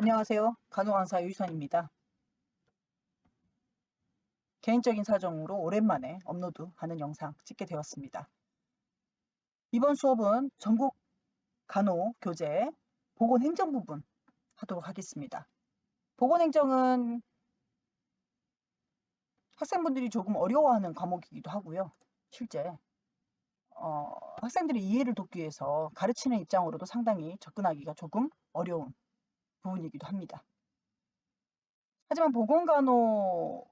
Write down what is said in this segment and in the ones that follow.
안녕하세요. 간호강사 유희선입니다. 개인적인 사정으로 오랜만에 업로드하는 영상 찍게 되었습니다. 이번 수업은 전국 간호 교재 보건행정 부분 하도록 하겠습니다. 보건행정은 학생분들이 조금 어려워하는 과목이기도 하고요. 실제 학생들의 이해를 돕기 위해서 가르치는 입장으로도 상당히 접근하기가 조금 어려운 부분이기도 합니다. 하지만 보건간호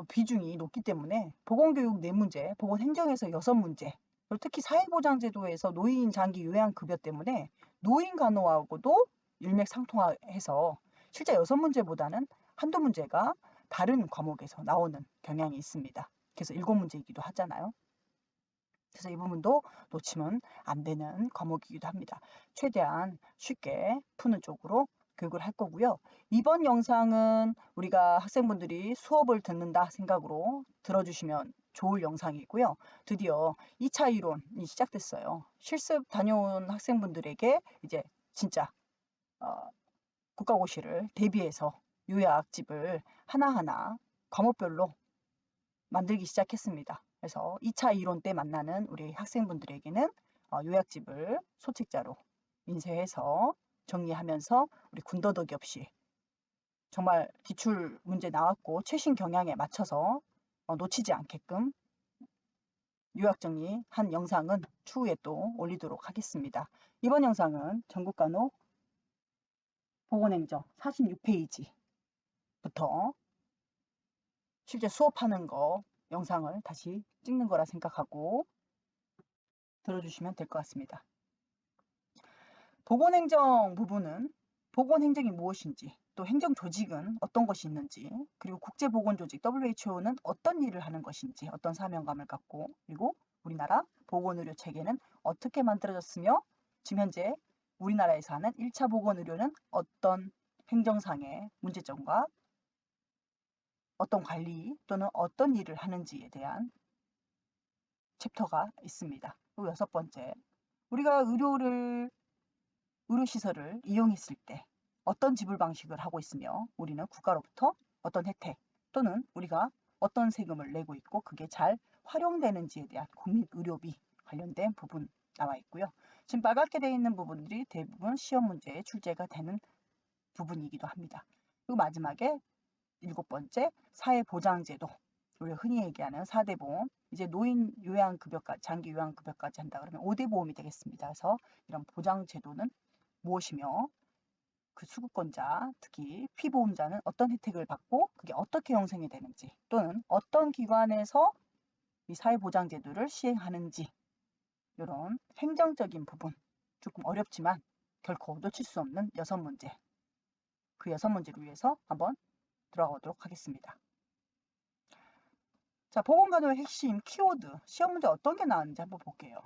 비중이 높기 때문에 보건교육 4문제, 보건행정에서 6문제, 그리고 특히 사회보장제도에서 노인 장기 요양급여 때문에 노인간호하고도 일맥상통해서 실제 6문제보다는 한두 문제가 다른 과목에서 나오는 경향이 있습니다. 그래서 7문제이기도 하잖아요. 그래서 이 부분도 놓치면 안 되는 과목이기도 합니다. 최대한 쉽게 푸는 쪽으로 교육을 할 거고요. 이번 영상은 우리가 학생분들이 수업을 듣는다 생각으로 들어주시면 좋을 영상이고요. 드디어 2차 이론이 시작됐어요. 실습 다녀온 학생분들에게 이제 진짜 국가고시를 대비해서 요약집을 하나하나 과목별로 만들기 시작했습니다. 그래서 2차 이론 때 만나는 우리 학생분들에게는 요약집을 소책자로 인쇄해서 정리하면서 우리 군더더기 없이 정말 기출 문제 나왔고 최신 경향에 맞춰서 놓치지 않게끔 요약 정리한 영상은 추후에 또 올리도록 하겠습니다. 이번 영상은 전국간호 보건행정 46페이지부터 실제 수업하는 거 영상을 다시 찍는 거라 생각하고 들어주시면 될 것 같습니다. 보건행정 부분은 보건행정이 무엇인지, 또 행정조직은 어떤 것이 있는지, 그리고 국제보건조직 WHO는 어떤 일을 하는 것인지, 어떤 사명감을 갖고, 그리고 우리나라 보건의료체계는 어떻게 만들어졌으며 지금 현재 우리나라에서 하는 1차 보건의료는 어떤 행정상의 문제점과 어떤 관리 또는 어떤 일을 하는지에 대한 챕터가 있습니다. 그리고 6번째, 우리가 의료시설을 이용했을 때 어떤 지불 방식을 하고 있으며 우리는 국가로부터 어떤 혜택 또는 우리가 어떤 세금을 내고 있고 그게 잘 활용되는지에 대한 국민의료비 관련된 부분 나와 있고요. 지금 빨갛게 되어 있는 부분들이 대부분 시험 문제에 출제가 되는 부분이기도 합니다. 그리고 마지막에 7번째 사회보장제도, 우리가 흔히 얘기하는 4대 보험, 이제 노인 요양급여까지, 장기 요양급여까지 한다 그러면 5대 보험이 되겠습니다. 그래서 이런 보장제도는 무엇이며 그 수급권자, 특히 피보험자는 어떤 혜택을 받고 그게 어떻게 형성이 되는지 또는 어떤 기관에서 이 사회보장제도를 시행하는지 이런 행정적인 부분, 조금 어렵지만 결코 놓칠 수 없는 6문제, 그 6문제를 위해서 한번 들어가도록 하겠습니다. 자, 보건간호의 핵심 키워드, 시험 문제 어떤 게 나왔는지 한번 볼게요.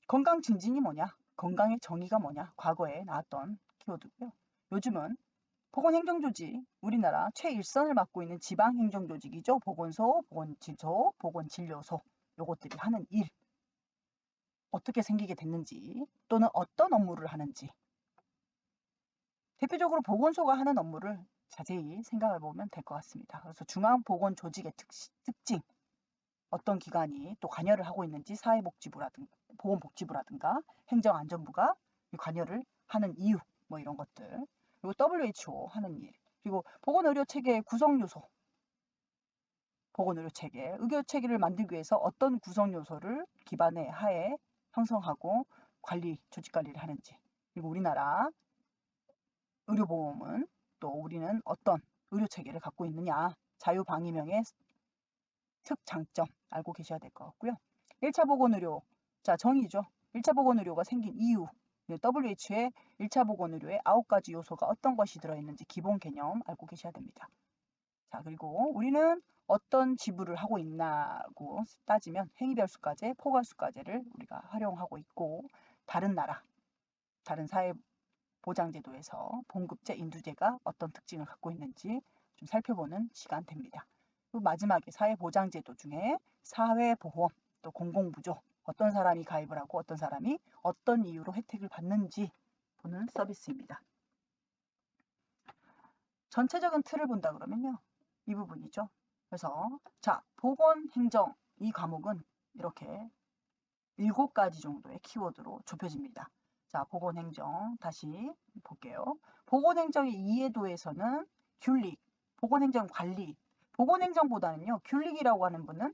건강 증진이 뭐냐? 건강의 정의가 뭐냐? 과거에 나왔던 키워드고요. 요즘은 보건행정조직, 우리나라 최일선을 맡고 있는 지방행정조직이죠. 보건소, 보건지소, 보건진료소, 요것들이 하는 일, 어떻게 생기게 됐는지 또는 어떤 업무를 하는지, 대표적으로 보건소가 하는 업무를 자세히 생각해 보면 될 것 같습니다. 그래서 중앙보건조직의 특징, 어떤 기관이 또 관여를 하고 있는지, 사회복지부라든가 보건복지부라든가 행정안전부가 관여를 하는 이유, 뭐 이런 것들, 그리고 WHO 하는 일, 그리고 보건의료체계의 구성요소, 보건의료체계, 의료체계를 만들기 위해서 어떤 구성요소를 기반에 하에 형성하고 관리, 조직관리를 하는지, 그리고 우리나라 의료보험은 또 우리는 어떤 의료체계를 갖고 있느냐, 자유방위명의 특장점 알고 계셔야 될 것 같고요. 1차 보건의료, 자 정의죠. 1차 보건의료가 생긴 이유, WHO의 1차 보건의료에 9가지 요소가 어떤 것이 들어있는지 기본 개념 알고 계셔야 됩니다. 자, 그리고 우리는 어떤 지불을 하고 있나고 따지면 행위별수과제, 포괄수과제를 우리가 활용하고 있고, 다른 나라, 다른 사회보장제도에서 봉급제, 인두제가 어떤 특징을 갖고 있는지 좀 살펴보는 시간대입니다. 그리고 마지막에 사회보장제도 중에 사회보험, 또 공공부조, 어떤 사람이 가입을 하고 어떤 사람이 어떤 이유로 혜택을 받는지 보는 서비스입니다. 전체적인 틀을 본다 그러면요. 이 부분이죠. 그래서 자, 보건행정 이 과목은 이렇게 7가지 정도의 키워드로 좁혀집니다. 자, 보건행정 다시 볼게요. 보건행정의 이해도에서는 균릭, 보건행정 관리, 보건행정보다는요. 균릭이라고 하는 분은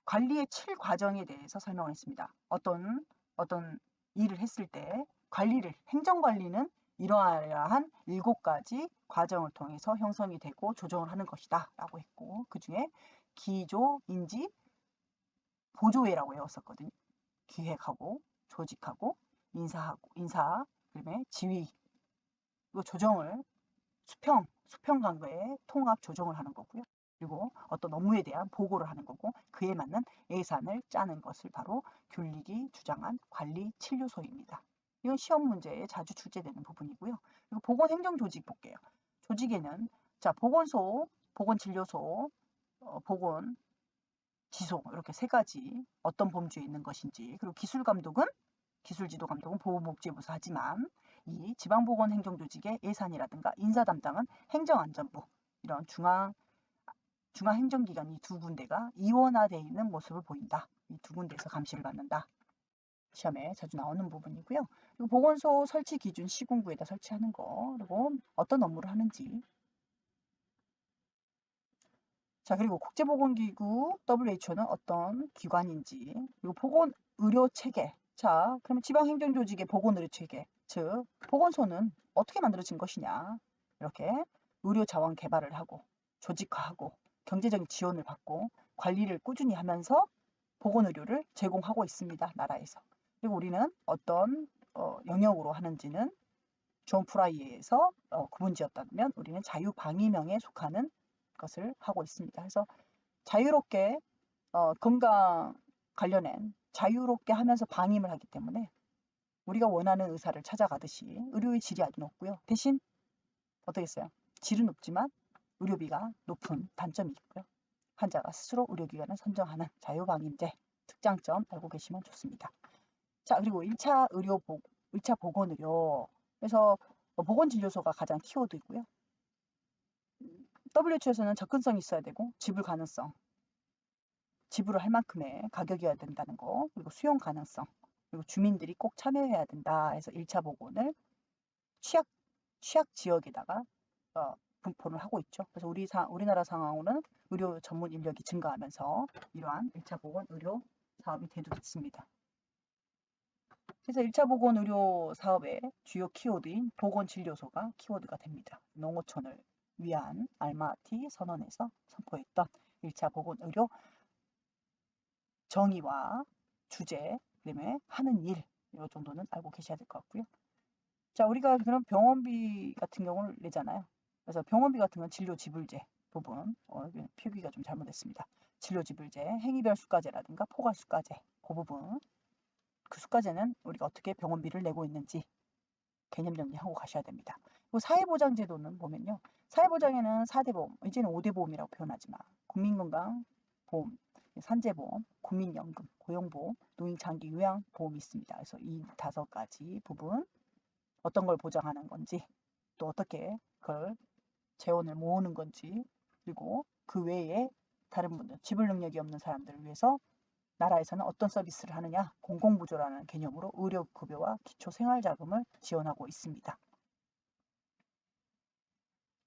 관리의 7과정에 대해서 설명했습니다. 어떤 일을 했을 때 관리를, 행정관리는 이러한 7가지 과정을 통해서 형성이 되고 조정을 하는 것이다 라고 했고, 그 중에 기조, 인지, 보조회라고 외웠었거든요. 기획하고 조직하고 인사, 그다음에 지휘, 그리고 조정을 수평 관계의 통합 조정을 하는 거고요. 그리고 어떤 업무에 대한 보고를 하는 거고, 그에 맞는 예산을 짜는 것을 바로 균릭이 주장한 관리 7요소입니다. 이건 시험 문제에 자주 출제되는 부분이고요. 그리고 보건행정조직 볼게요. 조직에는 자, 보건소, 보건진료소, 보건지소 이렇게 3가지 어떤 범주에 있는 것인지, 그리고 기술지도감독은 보건복지부에서 하지만 이 지방보건행정조직의 예산이라든가 인사 담당은 행정안전부, 이런 중앙행정기관 이 2군데가 이원화되어 있는 모습을 보인다. 이 2군데에서 감시를 받는다. 시험에 자주 나오는 부분이고요. 그리고 보건소 설치 기준 시군구에다 설치하는 거, 그리고 어떤 업무를 하는지. 자, 그리고 국제보건기구 WHO는 어떤 기관인지, 그리고 보건의료체계. 자, 그러면 지방행정조직의 보건의료체계, 즉 보건소는 어떻게 만들어진 것이냐. 이렇게 의료자원 개발을 하고 조직화하고 경제적인 지원을 받고 관리를 꾸준히 하면서 보건의료를 제공하고 있습니다. 나라에서. 그리고 우리는 어떤 영역으로 하는지는 존 프라이에서 구분지었다면 우리는 자유방위명에 속하는 것을 하고 있습니다. 그래서 자유롭게 건강 관련된 자유롭게 하면서 방임을 하기 때문에 우리가 원하는 의사를 찾아가듯이 의료의 질이 아주 높고요. 대신 어떻겠어요? 질은 높지만 의료비가 높은 단점이 있고요. 환자가 스스로 의료기관을 선정하는 자유방임제 특장점 알고 계시면 좋습니다. 자, 그리고 1차 보건의료. 그래서 보건진료소가 가장 키워드이고요. WHO에서는 접근성이 있어야 되고 지불 가능성, 지불을 할 만큼의 가격이어야 된다는 거, 그리고 수용 가능성, 그리고 주민들이 꼭 참여해야 된다 해서 1차 보건을 취약 지역에다가 분포를 하고 있죠. 그래서 우리나라 상황으로는 의료 전문 인력이 증가하면서 이러한 1차 보건 의료 사업이 대두됐습니다. 그래서 1차 보건 의료 사업의 주요 키워드인 보건진료소가 키워드가 됩니다. 농어촌을 위한 알마티 선언에서 선포했던 1차 보건 의료 정의와 주제, 그다음에 하는 일, 이 정도는 알고 계셔야 될 것 같고요. 자, 우리가 그럼 병원비 같은 경우를 내잖아요. 그래서 병원비 같은 건 진료지불제 부분, 표기가 좀 잘못됐습니다. 진료지불제, 행위별 수가제라든가 포괄수가제, 그 부분, 그 수가제는 우리가 어떻게 병원비를 내고 있는지 개념 정리하고 가셔야 됩니다. 그리고 사회보장제도는 보면요. 사회보장에는 4대 보험, 이제는 5대 보험이라고 표현하지만 국민건강보험, 산재보험, 국민연금, 고용보험, 노인장기 요양보험이 있습니다. 그래서 이 5가지 부분 어떤 걸 보장하는 건지, 또 어떻게 그걸 재원을 모으는 건지, 그리고 그 외에 다른 분들, 지불 능력이 없는 사람들을 위해서 나라에서는 어떤 서비스를 하느냐, 공공부조라는 개념으로 의료급여와 기초생활자금을 지원하고 있습니다.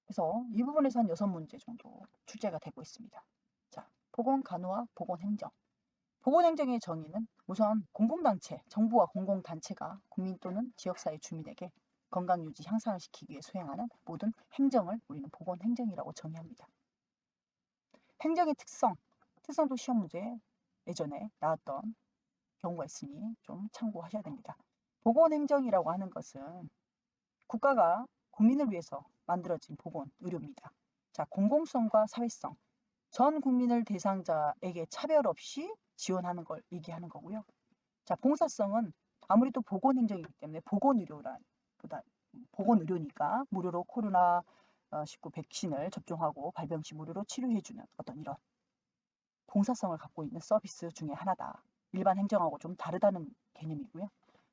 그래서 이 부분에서 한 6문제 정도 출제가 되고 있습니다. 자, 보건간호와 보건행정. 보건행정의 정의는 우선 공공단체, 정부와 공공단체가 국민 또는 지역사회 주민에게 건강유지 향상을 시키기 위해 수행하는 모든 행정을 우리는 보건행정이라고 정의합니다. 행정의 특성도 시험 문제에 예전에 나왔던 경우가 있으니 좀 참고하셔야 됩니다. 보건행정이라고 하는 것은 국가가 국민을 위해서 만들어진 보건, 의료입니다. 자, 공공성과 사회성, 전 국민을 대상자에게 차별 없이 지원하는 걸 얘기하는 거고요. 자, 봉사성은 아무래도 보건행정이기 때문에 보건의료니까 무료로 코로나19 백신을 접종하고 발병 시 무료로 치료해주는 어떤 이런 봉사성을 갖고 있는 서비스 중에 하나다. 일반 행정하고 좀 다르다는 개념이고요.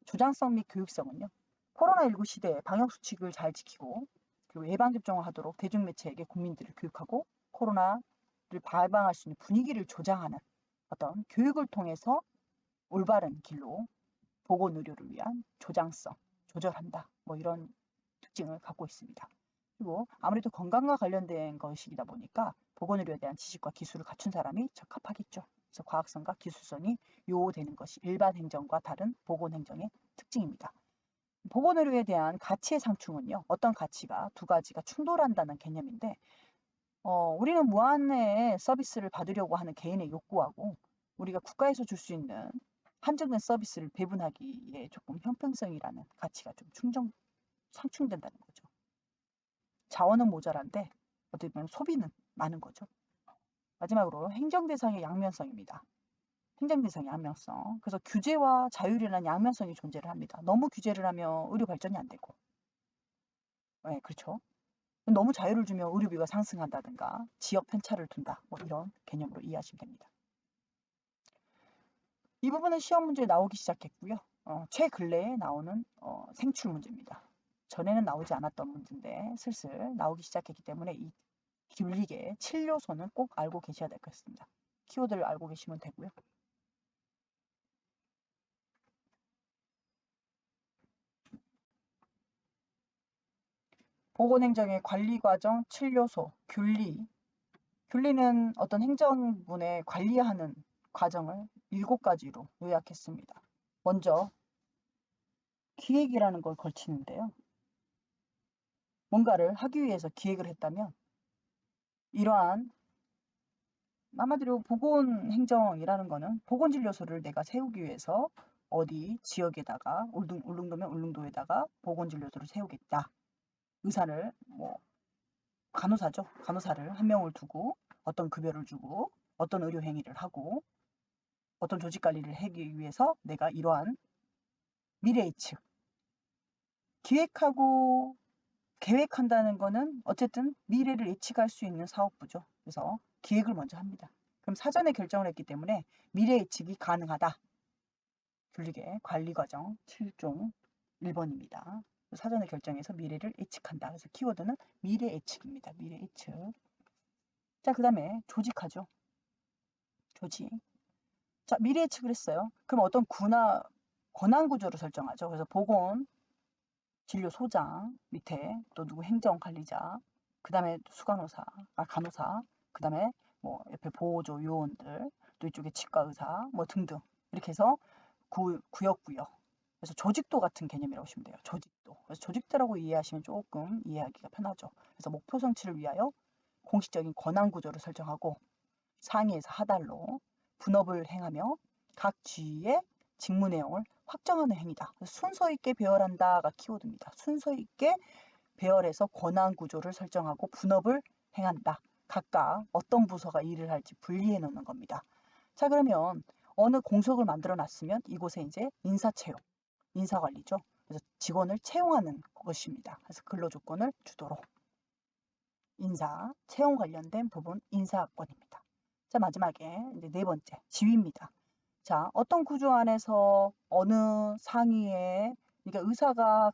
주장성 및 교육성은요. 코로나19 시대에 방역수칙을 잘 지키고 그리고 그리고 예방접종을 하도록 대중매체에게 국민들을 교육하고 코로나를 예방할 수 있는 분위기를 조장하는 어떤 교육을 통해서 올바른 길로 보건의료를 위한 조장성, 조절한다. 뭐 이런 특징을 갖고 있습니다. 그리고 아무래도 건강과 관련된 것이다 보니까 보건의료에 대한 지식과 기술을 갖춘 사람이 적합하겠죠. 그래서 과학성과 기술성이 요구되는 것이 일반 행정과 다른 보건행정의 특징입니다. 보건의료에 대한 가치의 상충은요. 어떤 가치가 두 가지가 충돌한다는 개념인데 우리는 무한의 서비스를 받으려고 하는 개인의 욕구하고 우리가 국가에서 줄 수 있는 한정된 서비스를 배분하기에 조금 형평성이라는 가치가 좀 상충된다는 거죠. 자원은 모자란데 어떻게 보면 소비는 많은 거죠. 마지막으로 행정대상의 양면성입니다. 행정대상의 양면성. 그래서 규제와 자율이라는 양면성이 존재를 합니다. 너무 규제를 하면 의료 발전이 안 되고. 네, 그렇죠. 너무 자유를 주면 의료비가 상승한다든가 지역 편차를 둔다. 뭐 이런 개념으로 이해하시면 됩니다. 이 부분은 시험 문제에 나오기 시작했고요. 최근래에 나오는 생출 문제입니다. 전에는 나오지 않았던 문제인데 슬슬 나오기 시작했기 때문에 이 귤리게 7요소는 꼭 알고 계셔야 될 것 같습니다. 키워드를 알고 계시면 되고요. 보건행정의 관리과정 7요소, 균리. 균리는 어떤 행정분의 관리하는 과정을 7가지로 요약했습니다. 먼저 기획이라는 걸 걸치는데요. 뭔가를 하기 위해서 기획을 했다면 이러한 한마디로 보건행정이라는 거는 보건진료소를 내가 세우기 위해서 어디 지역에다가 울릉도면 울릉도에다가 보건진료소를 세우겠다. 의사를 간호사죠. 간호사를 한 명을 두고 어떤 급여를 주고 어떤 의료 행위를 하고 어떤 조직 관리를 하기 위해서 내가 이러한 미래 예측 기획하고 계획한다는 거는 어쨌든 미래를 예측할 수 있는 사업부죠. 그래서 기획을 먼저 합니다. 그럼 사전에 결정을 했기 때문에 미래 예측이 가능하다. 균리계 관리과정 7종 1번입니다. 사전에 결정해서 미래를 예측한다. 그래서 키워드는 미래 예측입니다. 미래 예측. 자, 그 다음에 조직하죠. 조직. 자, 미래 예측을 했어요. 그럼 어떤 권한 구조를 설정하죠. 그래서 보건 진료소장 밑에 또 누구 행정관리자, 그 다음에 수간호사, 간호사, 그 다음에 뭐 옆에 보호조 요원들, 또 이쪽에 치과의사 뭐 등등 이렇게 해서 구역구역. 그래서 조직도 같은 개념이라고 보시면 돼요. 조직도. 그래서 조직도라고 이해하시면 조금 이해하기가 편하죠. 그래서 목표 성취를 위하여 공식적인 권한 구조를 설정하고 상위에서 하달로 분업을 행하며 각 지위의 직무 내용을 확정하는 행위다. 순서 있게 배열한다가 키워드입니다. 순서 있게 배열해서 권한 구조를 설정하고 분업을 행한다. 각각 어떤 부서가 일을 할지 분리해 놓는 겁니다. 자, 그러면 어느 공석을 만들어 놨으면 이곳에 이제 인사채용, 인사관리죠. 그래서 직원을 채용하는 것입니다. 그래서 근로조건을 주도록 인사, 채용 관련된 부분 인사권입니다. 자, 마지막에 이제 네 번째 지위입니다. 자, 어떤 구조 안에서 어느 상위에 그러니까 의사가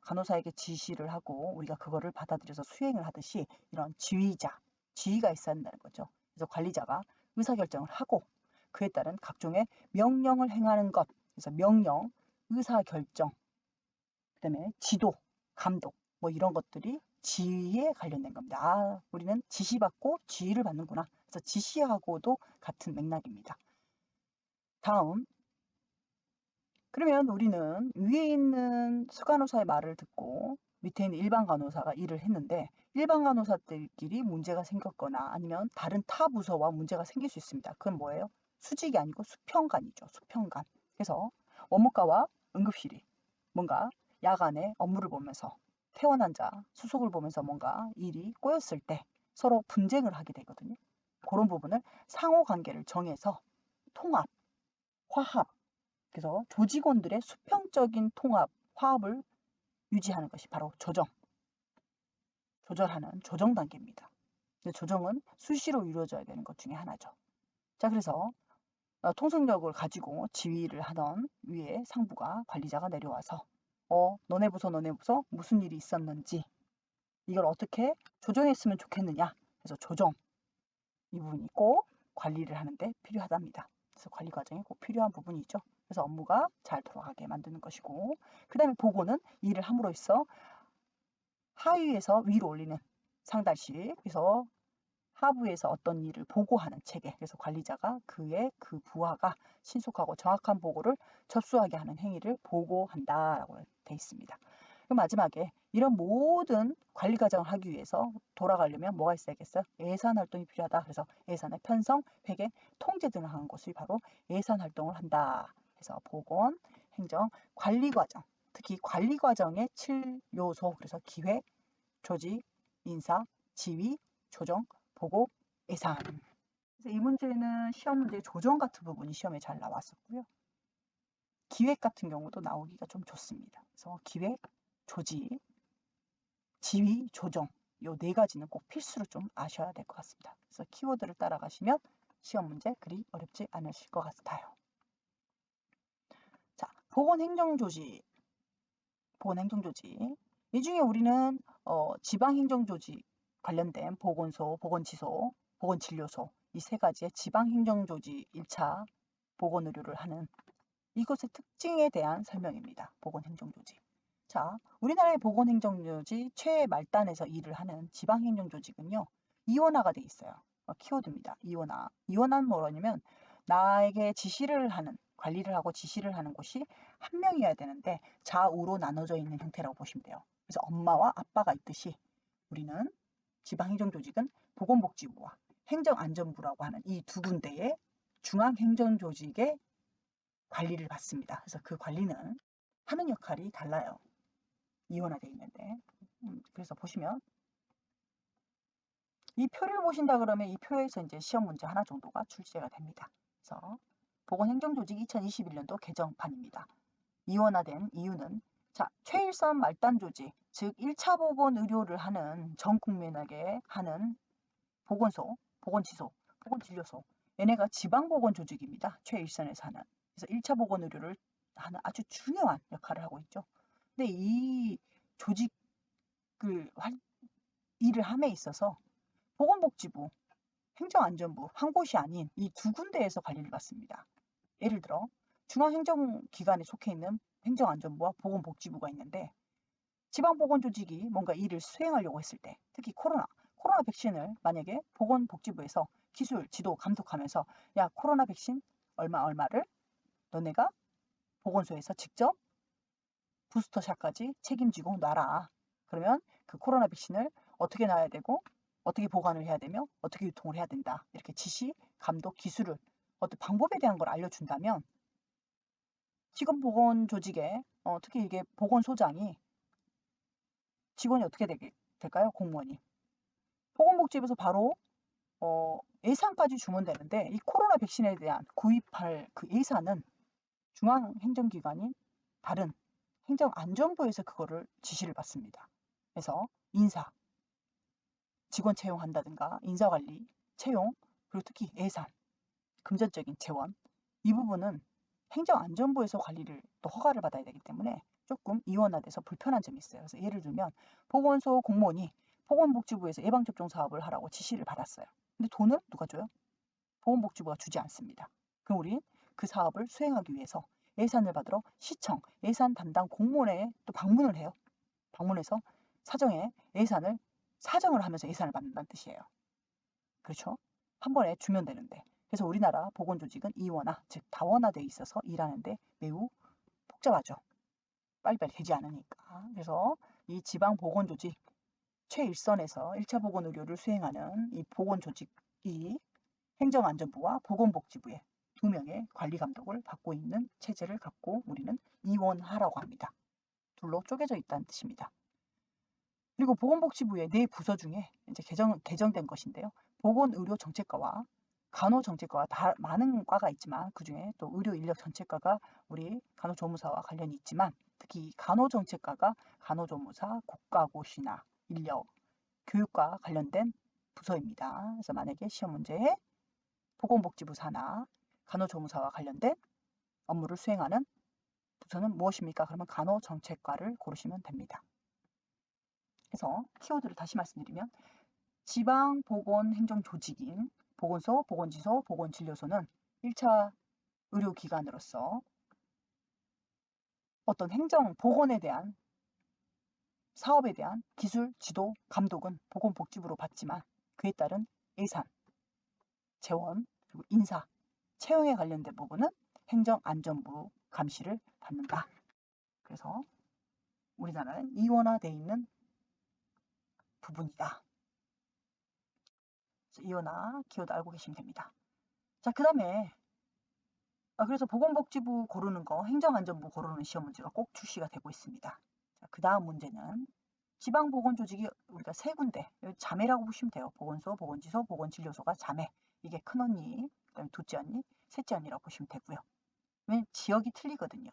간호사에게 지시를 하고 우리가 그거를 받아들여서 수행을 하듯이 이런 지위가 있어야 한다는 거죠. 그래서 관리자가 의사결정을 하고 그에 따른 각종의 명령을 행하는 것. 그래서 명령, 의사결정, 그다음에 지도, 감독 뭐 이런 것들이 지위에 관련된 겁니다. 아, 우리는 지시받고 지휘를 받는구나. 그래서 지시하고도 같은 맥락입니다. 다음, 그러면 우리는 위에 있는 수간호사의 말을 듣고 밑에 있는 일반 간호사가 일을 했는데 일반 간호사들끼리 문제가 생겼거나 아니면 다른 타 부서와 문제가 생길 수 있습니다. 그건 뭐예요? 수직이 아니고 수평간이죠. 수평간. 그래서 원무과와 응급실이 뭔가 야간에 업무를 보면서 퇴원 환자 수속을 보면서 뭔가 일이 꼬였을 때 서로 분쟁을 하게 되거든요. 그런 부분을 상호관계를 정해서 통합, 화합, 그래서 조직원들의 수평적인 통합, 화합을 유지하는 것이 바로 조절하는 조정 단계입니다. 조정은 수시로 이루어져야 되는 것 중에 하나죠. 자, 그래서 통속력을 가지고 지휘를 하던 위에 상부가 관리자가 내려와서 너네 부서 무슨 일이 있었는지 이걸 어떻게 조정했으면 좋겠느냐. 그래서 조정 이 부분이 꼭 관리를 하는데 필요하답니다. 그래서 관리 과정에 꼭 필요한 부분이죠. 그래서 업무가 잘 돌아가게 만드는 것이고, 그 다음에 보고는 일을 함으로써 하위에서 위로 올리는 상달식, 그래서 하부에서 어떤 일을 보고하는 체계, 그래서 관리자가 그의 그 부하가 신속하고 정확한 보고를 접수하게 하는 행위를 보고한다라고 되어 있습니다. 그리고 마지막에 이런 모든 관리 과정을 하기 위해서 돌아가려면 뭐가 있어야겠어요? 예산 활동이 필요하다. 그래서 예산의 편성, 회계, 통제 등을 하는 것이 바로 예산 활동을 한다. 그래서 보건, 행정, 관리 과정, 특히 관리 과정의 7요소, 그래서 기획, 조직, 인사, 지휘, 조정, 보고, 예산. 그래서 이 문제는 시험 문제 조정 같은 부분이 시험에 잘 나왔었고요. 기획 같은 경우도 나오기가 좀 좋습니다. 그래서 기획, 조직, 지휘, 조정 요 네 가지는 꼭 필수로 좀 아셔야 될 것 같습니다. 그래서 키워드를 따라가시면 시험 문제 그리 어렵지 않으실 것 같아요. 자, 보건행정조직, 보건행정조직. 이 중에 우리는 지방행정조직 관련된 보건소, 보건지소, 보건진료소 이 세 가지의 지방행정조직 1차 보건의료를 하는 이것의 특징에 대한 설명입니다. 보건행정조직. 자, 우리나라의 보건행정조직 최말단에서 일을 하는 지방행정조직은요. 이원화가 돼 있어요. 키워드입니다. 이원화. 이원화는 뭐냐면 나에게 지시를 하는, 관리를 하고 지시를 하는 곳이 한 명이어야 되는데 좌우로 나눠져 있는 형태라고 보시면 돼요. 그래서 엄마와 아빠가 있듯이 우리는 지방행정조직은 보건복지부와 행정안전부라고 하는 이 두 군데의 중앙행정조직의 관리를 받습니다. 그래서 그 관리는 하는 역할이 달라요. 이원화되어 있는데. 그래서 보시면 이 표를 보신다 그러면 이 표에서 이제 시험 문제 하나 정도가 출제가 됩니다. 그래서 보건행정조직 2021년도 개정판입니다. 이원화된 이유는 자, 최일선 말단 조직, 즉 1차 보건 의료를 하는 전 국민에게 하는 보건소, 보건지소, 보건진료소 얘네가 지방보건 조직입니다. 최일선에서 하는. 그래서 1차 보건 의료를 하는 아주 중요한 역할을 하고 있죠. 근데 이 조직을 일을 함에 있어서 보건복지부, 행정안전부 한 곳이 아닌 이 두 군데에서 관리를 받습니다. 예를 들어 중앙행정기관에 속해 있는 행정안전부와 보건복지부가 있는데 지방보건조직이 뭔가 일을 수행하려고 했을 때 특히 코로나 백신을 만약에 보건복지부에서 기술, 지도, 감독하면서 야 코로나 백신 얼마를 너네가 보건소에서 직접 부스터샷까지 책임지고 놔라. 그러면 그 코로나 백신을 어떻게 놔야 되고 어떻게 보관을 해야 되며 어떻게 유통을 해야 된다. 이렇게 지시, 감독, 기술을 어떤 방법에 대한 걸 알려준다면 지금 보건조직에 특히 이게 보건소장이 직원이 어떻게 될까요? 공무원이. 보건복지부에서 바로 예산까지 주면 되는데 이 코로나 백신에 대한 구입할 그 예산은 중앙행정기관인 다른 행정안전부에서 그거를 지시를 받습니다. 그래서 인사, 직원 채용한다든가 인사관리, 채용, 그리고 특히 예산, 금전적인 재원 이 부분은 행정안전부에서 관리를 또 허가를 받아야 되기 때문에 조금 이원화돼서 불편한 점이 있어요. 그래서 예를 들면 보건소 공무원이 보건복지부에서 예방접종 사업을 하라고 지시를 받았어요. 근데 돈을 누가 줘요? 보건복지부가 주지 않습니다. 그럼 우린 그 사업을 수행하기 위해서 예산을 받으러 시청 예산 담당 공무원에 또 방문을 해요. 방문해서 사정에 예산을 사정을 하면서 예산을 받는다는 뜻이에요. 그렇죠? 한 번에 주면 되는데. 그래서 우리나라 보건조직은 이원화, 즉 다원화돼 있어서 일하는데 매우 복잡하죠. 빨리빨리 되지 않으니까. 그래서 이 지방보건조직 최일선에서 1차 보건 의료를 수행하는 이 보건조직이 행정안전부와 보건복지부의 두 명의 관리 감독을 받고 있는 체제를 갖고 우리는 이원화라고 합니다. 둘로 쪼개져 있다는 뜻입니다. 그리고 보건복지부의 네 부서 중에 이제 개정된 것인데요. 보건의료정책과와 간호정책과와 다 많은 과가 있지만 그중에 또 의료인력정책과가 우리 간호조무사와 관련이 있지만 특히 간호정책과가 간호조무사, 국가고시나 인력, 교육과 관련된 부서입니다. 그래서 만약에 시험 문제에 보건복지부 산하 간호조무사와 관련된 업무를 수행하는 부서는 무엇입니까? 그러면 간호정책과를 고르시면 됩니다. 그래서 키워드를 다시 말씀드리면 지방보건행정조직인 보건소, 보건지소, 보건진료소는 1차 의료기관으로서 어떤 행정, 보건에 대한 사업에 대한 기술, 지도, 감독은 보건복지부로 받지만 그에 따른 예산, 재원, 그리고 인사, 채용에 관련된 부분은 행정안전부 감시를 받는다. 그래서 우리나라는 이원화되어 있는 부분이다. 이원화 키워드 알고 계시면 됩니다. 자, 그 다음에 그래서 보건복지부 고르는 거, 행정안전부 고르는 시험 문제가 꼭 출시가 되고 있습니다. 자, 그 다음 문제는 지방보건조직이 우리가 세 군데, 자매라고 보시면 돼요. 보건소, 보건지소, 보건진료소가 자매. 이게 큰언니, 그다음에 둘째 언니, 셋째 언니라고 보시면 되고요. 왜냐면 지역이 틀리거든요.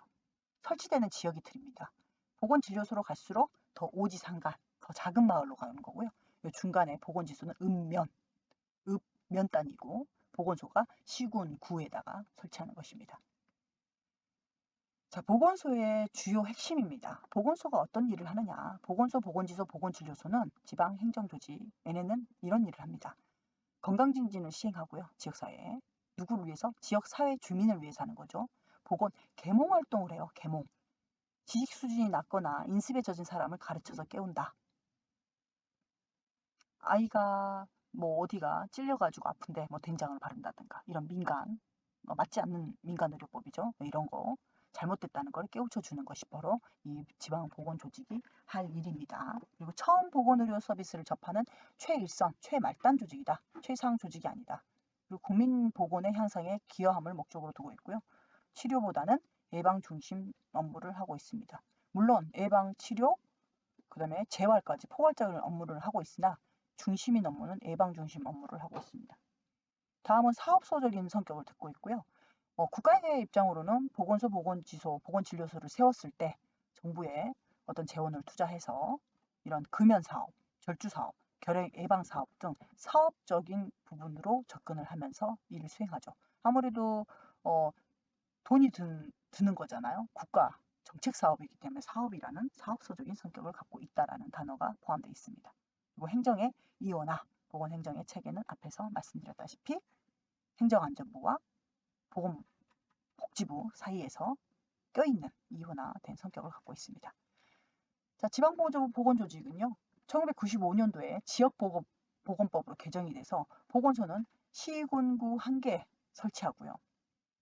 설치되는 지역이 틀립니다. 보건진료소로 갈수록 더 오지상간, 더 작은 마을로 가는 거고요. 중간에 보건지소는 읍면, 읍면 단위고 보건소가 시군, 구에다가 설치하는 것입니다. 자, 보건소의 주요 핵심입니다. 보건소가 어떤 일을 하느냐. 보건소, 보건지소, 보건진료소는 지방행정조직, 얘네는 이런 일을 합니다. 건강증진을 시행하고요. 지역사회에. 누구를 위해서? 지역사회 주민을 위해서 하는 거죠. 보건, 계몽활동을 해요. 계몽. 지식 수준이 낮거나 인습에 젖은 사람을 가르쳐서 깨운다. 아이가 뭐 어디가 찔려가지고 아픈데 뭐 된장을 바른다든가 이런 민간, 맞지 않는 민간의료법이죠. 이런 거 잘못됐다는 걸 깨우쳐 주는 것이 바로 이 지방보건조직이 할 일입니다. 그리고 처음 보건의료 서비스를 접하는 최일선, 최말단 조직이다. 최상 조직이 아니다. 그리고 국민보건의 향상에 기여함을 목적으로 두고 있고요. 치료보다는 예방 중심 업무를 하고 있습니다. 물론 예방, 치료, 그 다음에 재활까지 포괄적인 업무를 하고 있으나 중심인 업무는 예방 중심 업무를 하고 있습니다. 다음은 사업소적인 성격을 띠고 있고요. 국가의 입장으로는 보건소, 보건지소, 보건진료소를 세웠을 때 정부에 어떤 재원을 투자해서 이런 금연사업, 절주사업, 결핵 예방사업 등 사업적인 부분으로 접근을 하면서 일을 수행하죠. 아무래도 돈이 드는 거잖아요. 국가 정책 사업이기 때문에 사업이라는 사업소적인 성격을 갖고 있다라는 단어가 포함되어 있습니다. 그리고 행정의 이원화, 보건행정의 체계는 앞에서 말씀드렸다시피 행정안전부와 보건복지부 사이에서 껴있는 이원화된 성격을 갖고 있습니다. 자, 지방보건조직은요. 1995년도에 지역보건법으로 개정이 돼서 보건소는 시군구 1개 설치하고요.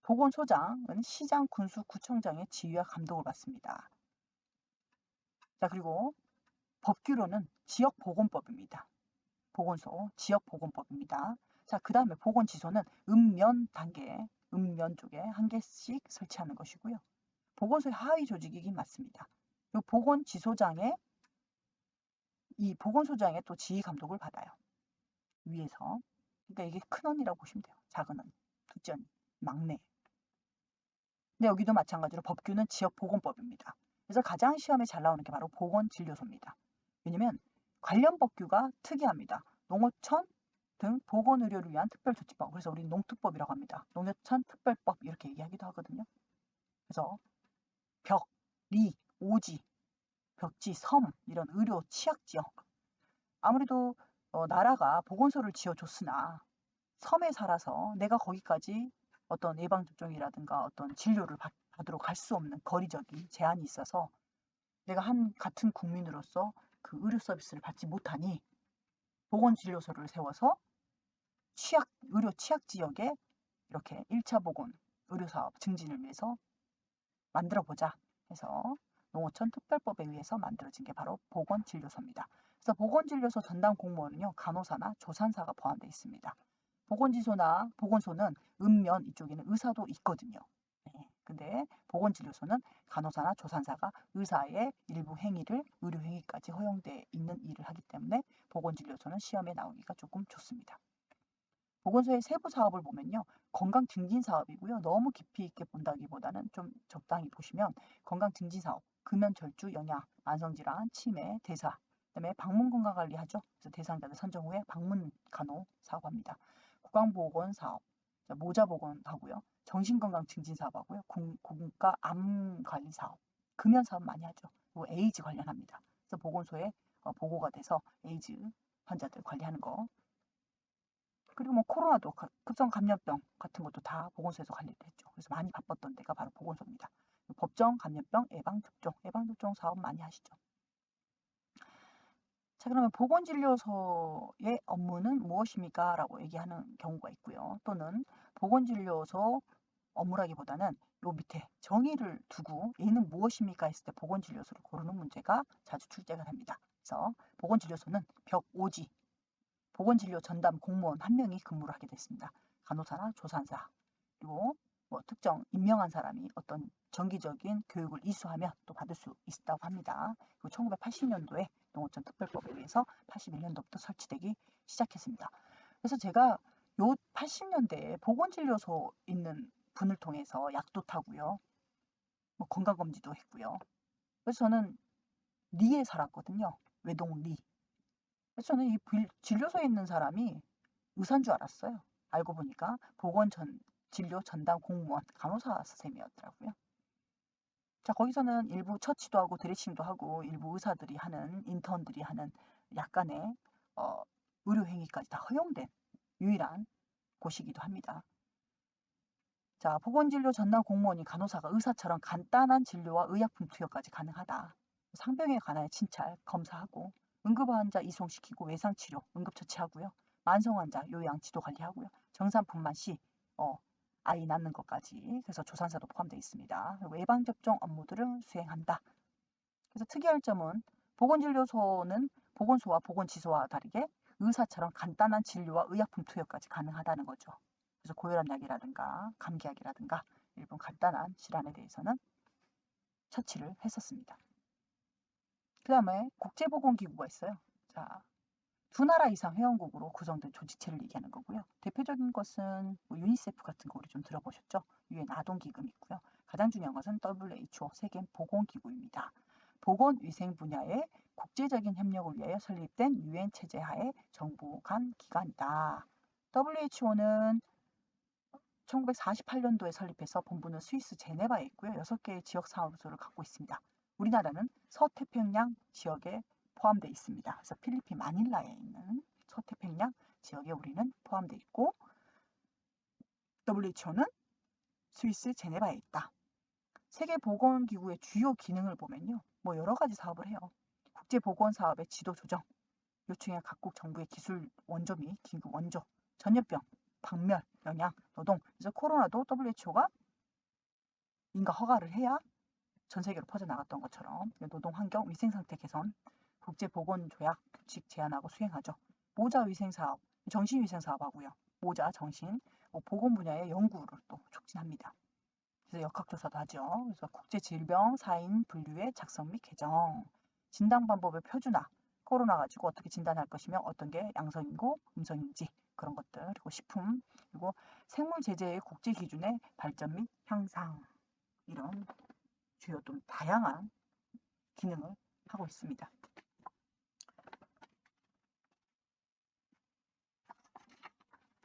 보건소장은 시장, 군수, 구청장의 지휘와 감독을 받습니다. 자, 그리고 법규로는 지역보건법입니다. 보건소, 지역보건법입니다. 자, 그 다음에 보건지소는 읍면 단계, 읍면 쪽에 1개씩 설치하는 것이고요. 보건소의 하위 조직이긴 맞습니다. 그리고 보건지소장의 이 보건소장의 또 지휘 감독을 받아요. 위에서. 그러니까 이게 큰언니라고 보시면 돼요. 작은언니, 둘째언니, 막내. 근데 여기도 마찬가지로 법규는 지역보건법입니다. 그래서 가장 시험에 잘 나오는 게 바로 보건진료소입니다. 왜냐면 관련 법규가 특이합니다. 농어촌 등 보건의료를 위한 특별조치법. 그래서 우리 농특법이라고 합니다. 농어촌 특별법 이렇게 얘기하기도 하거든요. 그래서 벽, 리, 오지, 벽지, 섬 이런 의료 취약지역. 아무래도 나라가 보건소를 지어줬으나 섬에 살아서 내가 거기까지 어떤 예방접종이라든가 어떤 진료를 받으러 갈 수 없는 거리적인 제한이 있어서 내가 같은 국민으로서 그 의료 서비스를 받지 못하니 보건진료소를 세워서 의료 취약 지역에 이렇게 1차 보건 의료사업 증진을 위해서 만들어보자 해서 농어촌 특별법에 의해서 만들어진 게 바로 보건진료소입니다. 그래서 보건진료소 전담 공무원은요, 간호사나 조산사가 포함되어 있습니다. 보건지소나 보건소는 읍면 이쪽에는 의사도 있거든요. 네. 근데 보건진료소는 간호사나 조산사가 의사의 일부 행위를 의료 행위까지 허용돼 있는 일을 하기 때문에 보건진료소는 시험에 나오기가 조금 좋습니다. 보건소의 세부 사업을 보면요. 건강 증진 사업이고요. 너무 깊이 있게 본다기보다는 좀 적당히 보시면 건강 증진 사업, 금연, 절주, 영양, 만성질환, 치매, 대사, 그다음에 방문 건강 관리하죠. 그래서 대상자들 선정 후에 방문 간호 사업합니다. 구강보건 사업, 모자보건 하고요. 정신건강 증진 사업하고요. 국가 암 관리 사업, 금연 사업 많이 하죠. 그리고 에이즈 관련합니다. 그래서 보건소에 보고가 돼서 에이즈 환자들 관리하는 거. 그리고 뭐 코로나도 급성 감염병 같은 것도 다 보건소에서 관리를 했죠. 그래서 많이 바빴던 데가 바로 보건소입니다. 법정 감염병 예방접종 사업 많이 하시죠. 자, 그러면 보건진료소의 업무는 무엇입니까? 라고 얘기하는 경우가 있고요. 또는 보건진료소 업무라기보다는 요 밑에 정의를 두고 얘는 무엇입니까? 했을 때 보건진료소를 고르는 문제가 자주 출제가 됩니다. 그래서 보건진료소는 벽 오지 보건진료 전담 공무원 한 명이 근무를 하게 됐습니다. 간호사나 조산사 그리고 뭐 특정 임명한 사람이 어떤 정기적인 교육을 이수하면 또 받을 수 있다고 합니다. 그리고 1980년도에 농어촌 특별법에 의해서 81년도부터 설치되기 시작했습니다. 그래서 제가 요 80년대에 보건진료소 있는 분을 통해서 약도 타고요. 뭐 건강검진도 했고요. 그래서 저는 리에 살았거든요. 외동 리. 그래서 저는 이 진료소에 있는 사람이 의사인 줄 알았어요. 알고 보니까 진료 전담 공무원 간호사 선생님이었더라고요. 자, 거기서는 일부 처치도 하고 드레싱도 하고 일부 의사들이 하는 인턴들이 하는 약간의 의료 행위까지 다 허용된 유일한 곳이기도 합니다. 자, 보건진료 전담 공무원이 간호사가 의사처럼 간단한 진료와 의약품 투여까지 가능하다. 상병에 관한 진찰, 검사하고 응급환자 이송시키고 외상치료, 응급처치하고요. 만성환자 요양 지도 관리하고요. 정산분만 시 아이 낳는 것까지 그래서 조산사도 포함되어 있습니다. 그리고 예방접종 업무들을 수행한다. 그래서 특이할 점은 보건진료소는 보건소와 보건지소와 다르게 의사처럼 간단한 진료와 의약품 투여까지 가능하다는 거죠. 그래서 고혈압 약이라든가 감기약이라든가 일본 간단한 질환에 대해서는 처치를 했었습니다. 그 다음에 국제보건기구가 있어요. 자, 두 나라 이상 회원국으로 구성된 조직체를 얘기하는 거고요. 대표적인 것은 뭐 유니세프 같은 거 우리 좀 들어보셨죠? 유엔 아동기금이 있고요. 가장 중요한 것은 WHO 세계보건기구입니다. 보건위생 분야의 국제적인 협력을 위하여 설립된 유엔 체제 하에 정부 간 기관이다. WHO는 1948년도에 설립해서 본부는 스위스 제네바에 있고요. 6개의 지역 사무소를 갖고 있습니다. 우리나라는 서태평양 지역에 포함되어 있습니다. 그래서 필리핀 마닐라에 있는 서태평양 지역에 우리는 포함되어 있고 WHO는 스위스 제네바에 있다. 세계보건기구의 주요 기능을 보면요. 뭐 여러 가지 사업을 해요. 국제보건사업의 지도 조정, 요청한 각국 정부의 기술 원조 및 긴급 원조, 전염병, 박멸, 영양, 노동. 그래서 코로나도 WHO가 인가 허가를 해야 전 세계로 퍼져나갔던 것처럼 노동 환경, 위생 상태 개선, 국제보건조약 규칙 제안하고 수행하죠. 모자 위생 사업, 정신 위생 사업하고요. 모자, 정신, 보건 분야의 연구를 또 촉진합니다. 그래서 역학조사도 하죠. 그래서 국제질병 사인 분류의 작성 및 개정, 진단 방법의 표준화, 코로나 가지고 어떻게 진단할 것이며 어떤 게 양성이고 음성인지 그런 것들, 그리고 식품, 그리고 생물 제재의 국제 기준의 발전 및 향상 이런 주요 좀 다양한 기능을 하고 있습니다.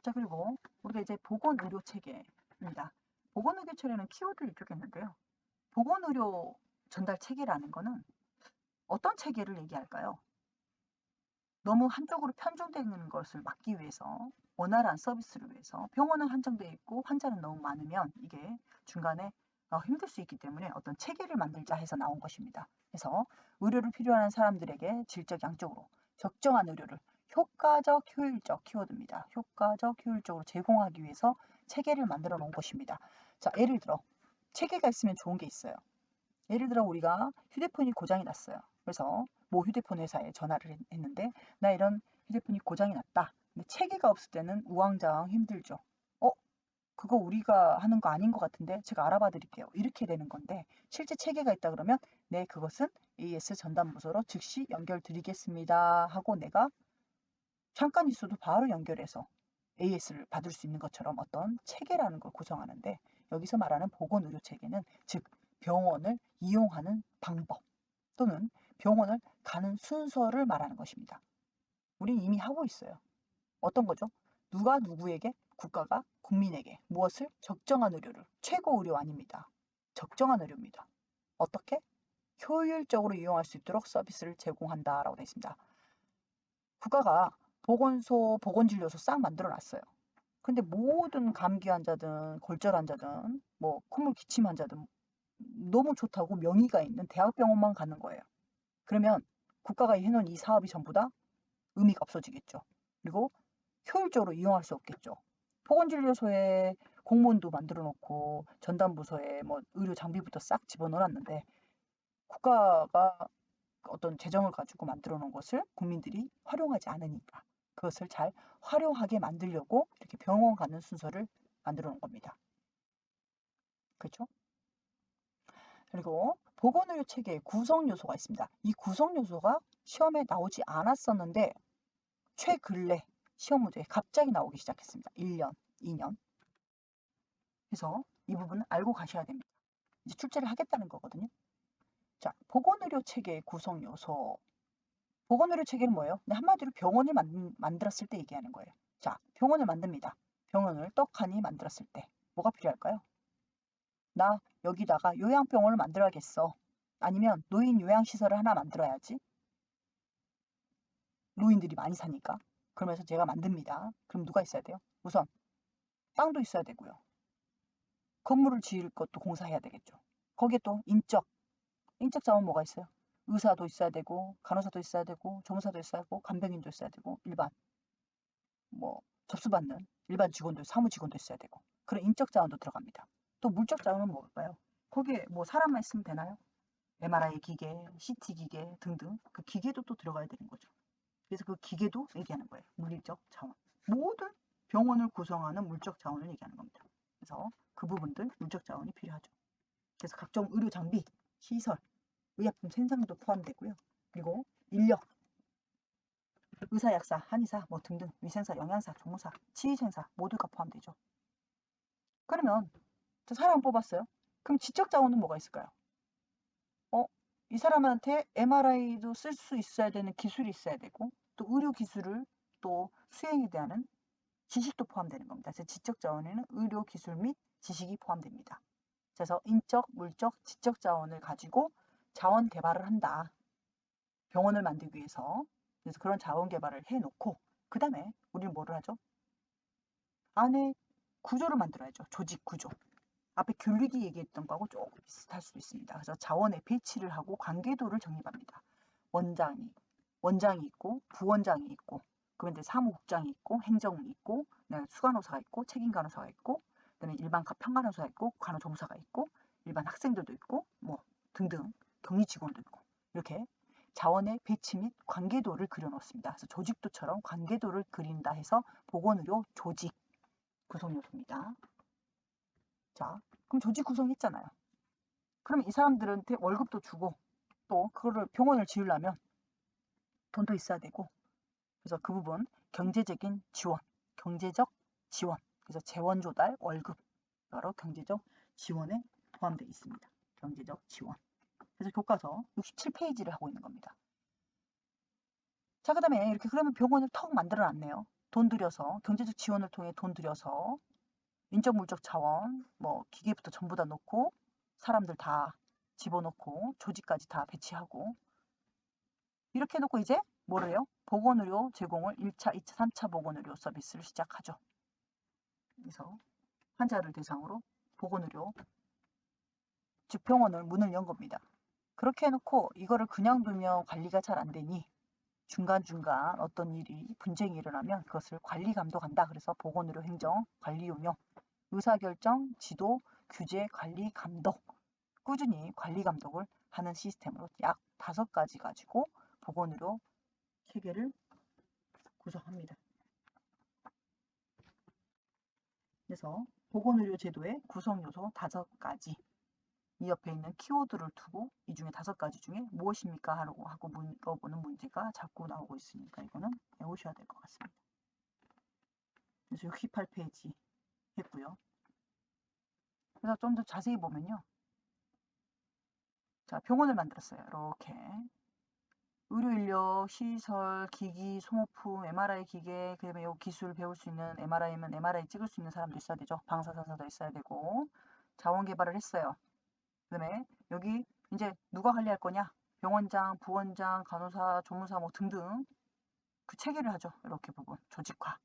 자, 그리고 우리가 이제 보건의료 체계입니다. 보건의료 체계는 키워드를 이쪽에 있는데요. 보건의료 전달 체계라는 거는 어떤 체계를 얘기할까요? 너무 한쪽으로 편중되는 것을 막기 위해서 원활한 서비스를 위해서 병원은 한정되어 있고 환자는 너무 많으면 이게 중간에 힘들 수 있기 때문에 어떤 체계를 만들자 해서 나온 것입니다. 그래서 의료를 필요한 사람들에게 질적 양적으로 적정한 의료를 효과적 효율적 키워드입니다. 효과적 효율적으로 제공하기 위해서 체계를 만들어 놓은 것입니다. 자, 예를 들어 체계가 있으면 좋은 게 있어요. 예를 들어 우리가 휴대폰이 고장이 났어요. 그래서 모 휴대폰 회사에 전화를 했는데 나 이런 휴대폰이 고장이 났다. 근데 체계가 없을 때는 우왕좌왕 힘들죠. 그거 우리가 하는 거 아닌 것 같은데 제가 알아봐 드릴게요. 이렇게 되는 건데 실제 체계가 있다 그러면 네, 그것은 AS 전담부서로 즉시 연결 드리겠습니다 하고 내가 잠깐 있어도 바로 연결해서 AS를 받을 수 있는 것처럼 어떤 체계라는 걸 구성하는데 여기서 말하는 보건의료 체계는 즉 병원을 이용하는 방법 또는 병원을 가는 순서를 말하는 것입니다. 우린 이미 하고 있어요. 어떤 거죠? 누가 누구에게 국가가 국민에게 무엇을 적정한 의료를 최고 의료 아닙니다. 적정한 의료입니다. 어떻게? 효율적으로 이용할 수 있도록 서비스를 제공한다라고 되어 있습니다. 국가가 보건소, 보건진료소 싹 만들어 놨어요. 근데 모든 감기 환자든 골절 환자든 뭐 콧물 기침 환자든 너무 좋다고 명의가 있는 대학병원만 가는 거예요. 그러면 국가가 해놓은 이 사업이 전부 다 의미가 없어지겠죠. 그리고 효율적으로 이용할 수 없겠죠. 보건진료소에 공무원도 만들어 놓고 전담부서에 뭐 의료 장비부터 싹 집어넣어놨는데 국가가 어떤 재정을 가지고 만들어 놓은 것을 국민들이 활용하지 않으니까 그것을 잘 활용하게 만들려고 이렇게 병원 가는 순서를 만들어 놓은 겁니다. 그렇죠? 그리고 보건의료 체계의 구성 요소가 있습니다. 이 구성 요소가 시험에 나오지 않았었는데 최근래 시험 문제에 갑자기 나오기 시작했습니다. 1년, 2년. 그래서 이 부분은 알고 가셔야 됩니다. 이제 출제를 하겠다는 거거든요. 자, 보건의료 체계의 구성 요소. 보건의료 체계는 뭐예요? 한마디로 병원을 만들었을 때 얘기하는 거예요. 자, 병원을 만듭니다. 병원을 떡하니 만들었을 때 뭐가 필요할까요? 나 여기다가 요양병원을 만들어야겠어. 아니면 노인 요양시설을 하나 만들어야지. 노인들이 많이 사니까. 그러면서 제가 만듭니다. 그럼 누가 있어야 돼요? 우선 땅도 있어야 되고요. 건물을 지을 것도 공사해야 되겠죠. 거기에 또 인적 자원 뭐가 있어요? 의사도 있어야 되고 간호사도 있어야 되고 조무사도 있어야 되고 간병인도 있어야 되고 일반 뭐 접수받는 일반 직원도 사무직원도 있어야 되고 그런 인적 자원도 들어갑니다. 또 물적 자원은 뭘까요? 거기에 뭐 사람만 있으면 되나요? MRI 기계, CT 기계 등등 그 기계도 또 들어가야 되는 거죠. 그래서 그 기계도 얘기하는 거예요. 물리적 자원. 모든 병원을 구성하는 물적 자원을 얘기하는 겁니다. 그래서 그 부분들 물적 자원이 필요하죠. 그래서 각종 의료 장비, 시설, 의약품 생산도 포함되고요. 그리고 인력, 의사, 약사, 한의사 뭐 등등 위생사, 영양사, 종무사, 치의생사 모두가 포함되죠. 그러면 저 사람 뽑았어요. 그럼 지적 자원은 뭐가 있을까요? 이 사람한테 MRI도 쓸 수 있어야 되는 기술이 있어야 되고 또 의료 기술을 또 수행에 대한 지식도 포함되는 겁니다. 그래서 지적 자원에는 의료 기술 및 지식이 포함됩니다. 그래서 인적, 물적, 지적 자원을 가지고 자원 개발을 한다. 병원을 만들기 위해서. 그래서 그런 자원 개발을 해놓고 그 다음에 우리는 뭐를 하죠? 안에 구조를 만들어야죠. 조직 구조. 앞에 귤리기 얘기했던 거하고 조금 비슷할 수도 있습니다. 그래서 자원의 배치를 하고 관계도를 정립합니다. 원장이 있고 부원장이 있고 그런데 사무국장이 있고 행정이 있고 수간호사가 있고 책임간호사가 있고 그다음에 일반 평간호사가 있고 간호조무사가 있고 일반 학생들도 있고 뭐 등등 격리 직원도 있고 이렇게 자원의 배치 및 관계도를 그려놓습니다. 그래서 조직도처럼 관계도를 그린다 해서 보건의료 조직 구성 요소입니다. 자, 그럼 조직 구성했잖아요. 그럼 이 사람들한테 월급도 주고 또 그거를 병원을 지으려면 돈도 있어야 되고 그래서 그 부분 경제적인 지원, 경제적 지원, 그래서 재원 조달, 월급 여러 경제적 지원에 포함되어 있습니다. 경제적 지원. 그래서 교과서 67페이지를 하고 있는 겁니다. 자, 그 다음에 이렇게 그러면 병원을 턱 만들어 놨네요. 돈 들여서 경제적 지원을 통해 돈 들여서 인적 물적 자원, 뭐 기계부터 전부 다 놓고 사람들 다 집어넣고 조직까지 다 배치하고 이렇게 해놓고 이제 뭐를 해요? 보건의료 제공을 1차, 2차, 3차 보건의료 서비스를 시작하죠. 그래서 환자를 대상으로 보건의료 즉 병원을 문을 연 겁니다. 그렇게 해놓고 이거를 그냥 두면 관리가 잘 안 되니 중간중간 어떤 일이 분쟁이 일어나면 그것을 관리 감독한다. 그래서 보건의료 행정, 관리 운영, 의사결정, 지도, 규제, 관리 감독 꾸준히 관리 감독을 하는 시스템으로 약 5가지 가지고 보건의료 체계를 구성합니다. 그래서 보건의료 제도의 구성 요소 5가지 이 옆에 있는 키워드를 두고 이 중에 5가지 중에 무엇입니까? 하고 물어보는 문제가 자꾸 나오고 있으니까 이거는 외우셔야 될 것 같습니다. 그래서 68페이지 했고요. 그래서 좀 더 자세히 보면요. 자, 병원을 만들었어요. 이렇게 의료인력, 시설, 기기, 소모품, MRI 기계, 그 다음에 이 기술 배울 수 있는 MRI면 MRI 찍을 수 있는 사람도 있어야 되죠. 방사선사도 있어야 되고 자원 개발을 했어요. 그 다음에 여기 이제 누가 관리할 거냐? 병원장, 부원장, 간호사, 조무사 뭐 등등 그 체계를 하죠. 이렇게 부분 조직화.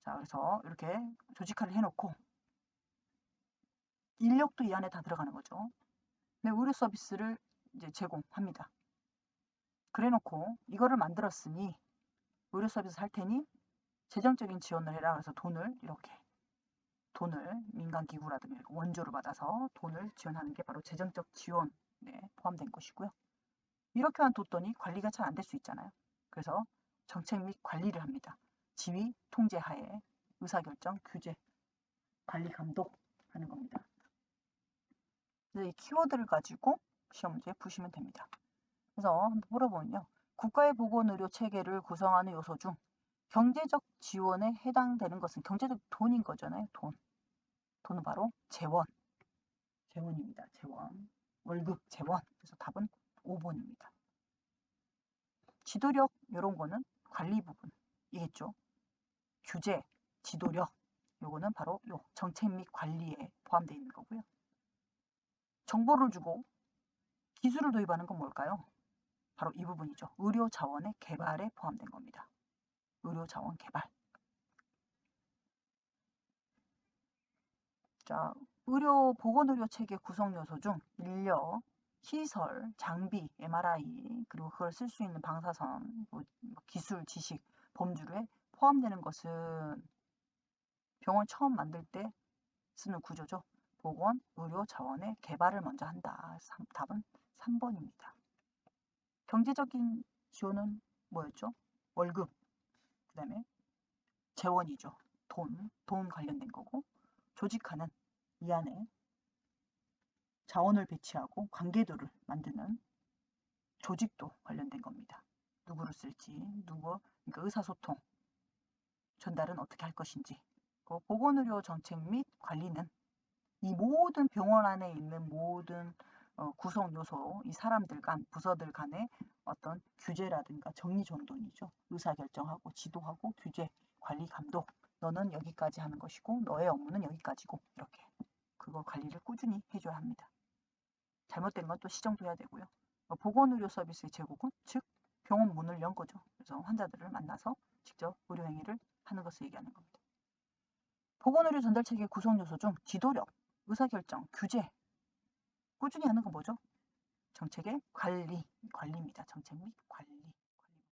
자, 그래서 이렇게 조직화를 해놓고 인력도 이 안에 다 들어가는 거죠. 네, 의료 서비스를 이제 제공합니다. 그래놓고 이거를 만들었으니 의료 서비스 할 테니 재정적인 지원을 해라. 그래서 돈을 민간 기구라든가 원조를 받아서 돈을 지원하는 게 바로 재정적 지원에 포함된 것이고요. 이렇게만 뒀더니 관리가 잘 안 될 수 있잖아요. 그래서 정책 및 관리를 합니다. 지휘 통제 하에 의사결정, 규제, 관리 감독 하는 겁니다. 그래서 이 키워드를 가지고 시험 문제 푸시면 됩니다. 그래서 한번 물어보면요. 국가의 보건의료 체계를 구성하는 요소 중 경제적 지원에 해당되는 것은 경제적 돈인 거잖아요. 돈. 돈은 바로 재원입니다. 재원. 월급, 재원. 그래서 답은 5번입니다. 지도력 이런 거는 관리 부분이겠죠. 규제, 지도력 요거는 바로 요 정책 및 관리에 포함되어 있는 거고요. 정보를 주고 기술을 도입하는 건 뭘까요? 바로 이 부분이죠. 의료 자원의 개발에 포함된 겁니다. 의료 자원 개발. 자, 보건의료 체계 구성 요소 중 인력, 시설, 장비, MRI, 그리고 그걸 쓸 수 있는 방사선, 기술, 지식, 범주에 포함되는 것은 병원 처음 만들 때 쓰는 구조죠. 보건, 의료 자원의 개발을 먼저 한다. 답은 3번입니다. 경제적인 지원은 뭐였죠? 월급, 그 다음에 재원이죠. 돈 관련된 거고, 조직하는 이 안에 자원을 배치하고 관계도를 만드는 조직도 관련된 겁니다. 누구를 쓸지, 그러니까 의사소통, 전달은 어떻게 할 것인지. 보건의료 정책 및 관리는 이 모든 병원 안에 있는 모든 구성 요소, 이 사람들 간, 부서들 간의 어떤 규제라든가 정리정돈이죠. 의사결정하고 지도하고 규제, 관리, 감독. 너는 여기까지 하는 것이고 너의 업무는 여기까지고 이렇게 그거 관리를 꾸준히 해줘야 합니다. 잘못된 건 또 시정도 해야 되고요. 보건의료 서비스의 제공은 즉 병원 문을 연 거죠. 그래서 환자들을 만나서 직접 의료 행위를 하는 것을 얘기하는 겁니다. 보건의료 전달체계 구성 요소 중 지도력, 의사결정, 규제 꾸준히 하는 건 뭐죠? 정책의 관리입니다. 정책 및 관리.